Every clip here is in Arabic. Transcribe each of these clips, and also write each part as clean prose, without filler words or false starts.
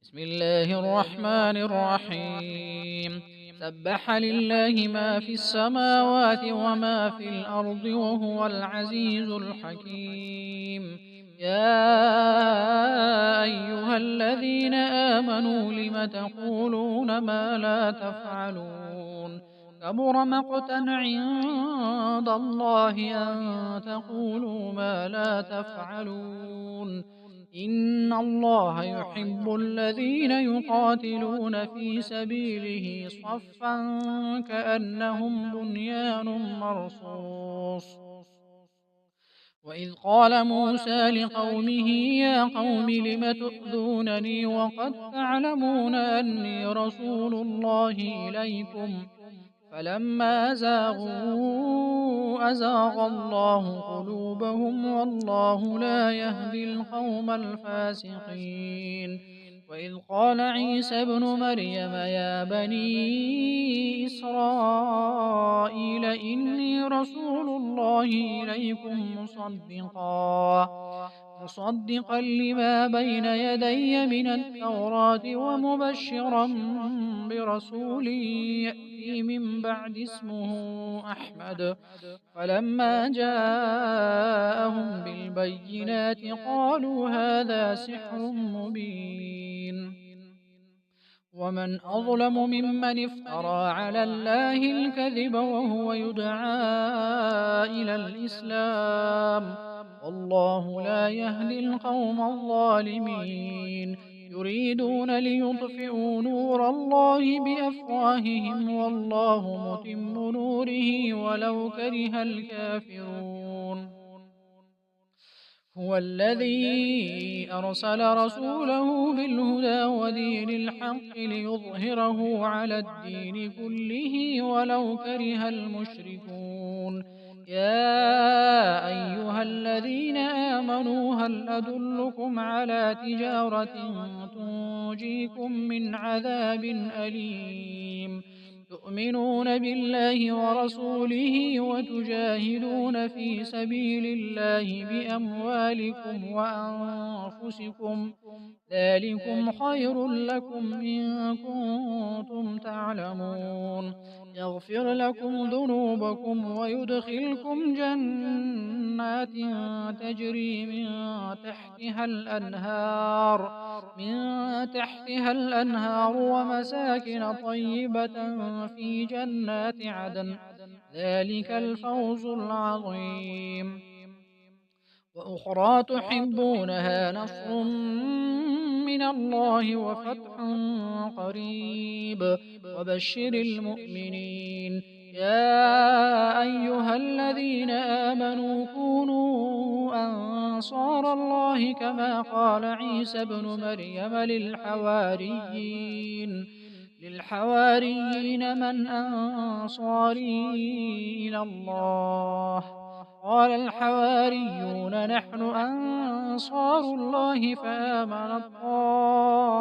بسم الله الرحمن الرحيم. سبح لله ما في السماوات وما في الأرض وهو العزيز الحكيم. يا أيها الذين آمنوا لم تقولون ما لا تفعلون؟ كبر مقتا عند الله أن تقولوا ما لا تفعلون. إن الله يحب الذين يقاتلون في سبيله صفا كأنهم بنيان مرصوص. وإذ قال موسى لقومه يا قوم لم تؤذونني وقد تعلمون أني رسول الله إليكم فلما زاغوا أزاغ الله قلوبهم والله لا يهدي القوم الفاسقين. وإذ قال عيسى ابن مريم يا بني إسرائيل إني رسول الله إليكم مصدقا لما بين يدي من التوراة ومبشرا برسول يأتي من بعد اسمه أحمد. فلما جاءهم بالبينات قالوا هذا سحر مبين. ومن أظلم ممن افترى على الله الكذب وهو يدعى إلى الإسلام والله لا يهدي القوم الظالمين. يريدون ليطفئوا نور الله بأفواههم والله متم نوره ولو كره الكافرون. هو الذي أرسل رسوله بالهدى ودين الحق ليظهره على الدين كله ولو كره المشركون. يا أيها الذين آمنوا هل أدلكم على تجارة تنجيكم من عذاب أليم تؤمنون بالله ورسوله وتجاهدون في سبيل الله بأموالكم وأنفسكم ذلكم خير لكم إن كنتم تعلمون. يغفر لكم ذنوبكم ويدخلكم جنات تجري من تحتها الأنهار ومساكن طيبة في جنات عدن ذلك الفوز العظيم. وأخرى تحبونها نصر من الله وفتح قريب وبشر المؤمنين. يا أيها الذين آمنوا كونوا أنصار الله كما قال عيسى ابن مريم للحواريين من أنصاري إلى الله؟ قال الحواريون نحن أنصار الله فآمنت طائفة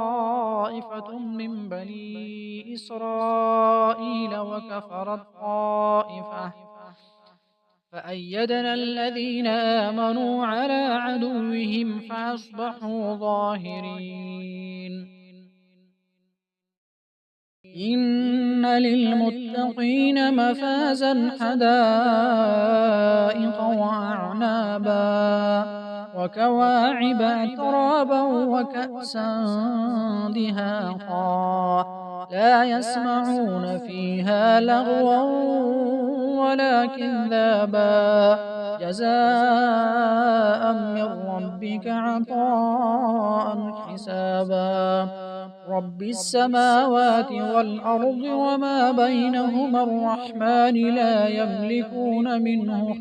من بني إسرائيل وكفرت طائفة فأيدنا الذين آمنوا على عدوهم فأصبحوا ظاهرين. إن للمتقين مفازا حدائق وأعنابا وكواعب أترابا وكأسا دهاقا لا يسمعون فيها لغوا ولا كذابا جزاء من ربك عطاء حسابا. رب السماوات والأرض وما بينهما الرحمن لا يملكون منه